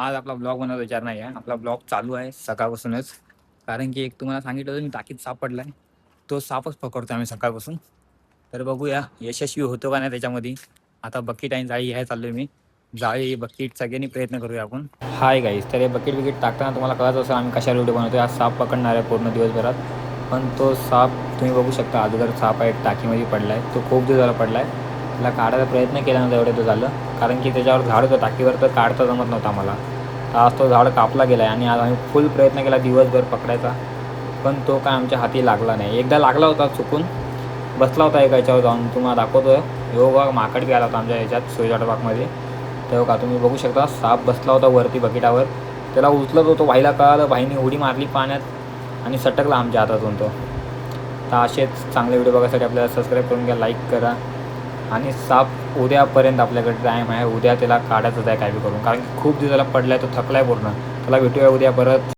आज आपला ब्लॉग बनवायचा विचार नाही आहे. आपला ब्लॉग चालू आहे सकाळपासूनच. कारण की एक तुम्हाला सांगितलं होतं मी टाकीत साप पडला आहे. तो सापच पकडतो आम्ही सकाळपासून. तर बघूया यशस्वी होतो का नाही त्याच्यामध्ये. आता बकेट आणि जाळी घ्यायला चाललो मी. जाळी बकेट सगळ्यांनी प्रयत्न करूया आपण. हाय गाईस, तर हे बकेट बिकेट टाकताना तुम्हाला कळत असेल आम्ही कशाला व्हिडिओ बनवतो. आज साप पकडणार आहे पूर्ण दिवसभरात. पण तो साप तुम्ही बघू शकता, अगोदर साप आहे टाकीमध्ये पडला आहे. तो खूप दिवसाला पडला आहे. त्याला काढायचा प्रयत्न केला नव्हता एवढं तो झालं. कारण की त्याच्यावर झाड होतं टाकीवर, तर काढता जमत नव्हता आम्हाला. आज तो झाड कापला गेला आहे आणि आज आम्ही फुल प्रयत्न केला दिवसभर पकडायचा. पण तो काय आमच्या हाती लागला नाही. एकदा लागला होता चुकून, बसला होता एका याच्यावर जाऊन. तुम्हाला दाखवतो यो बघा, माकड बी आला होता आमच्या ह्याच्यात सुरजाट बागमध्ये. तेव्हा का तुम्ही बघू शकता साप बसला होता वरती बकेटावर. त्याला उचलत होतो, भाईला कळालं, भाईने उडी मारली पाण्यात आणि सटकला आमच्या हातातून तो. तर असेच चांगले व्हिडिओ बघायसाठी आपल्याला सबस्क्राईब करून घ्या, लाईक करा. आणि साप उद्यापर्यंत आपल्याकडे टाईम आहे. उद्या त्याला काढायचंच आहे काय बी करून, कारण की खूप दिवसाला पडला आहे, तो थकला आहे पूर्ण. त्याला भेटूया उद्या परत.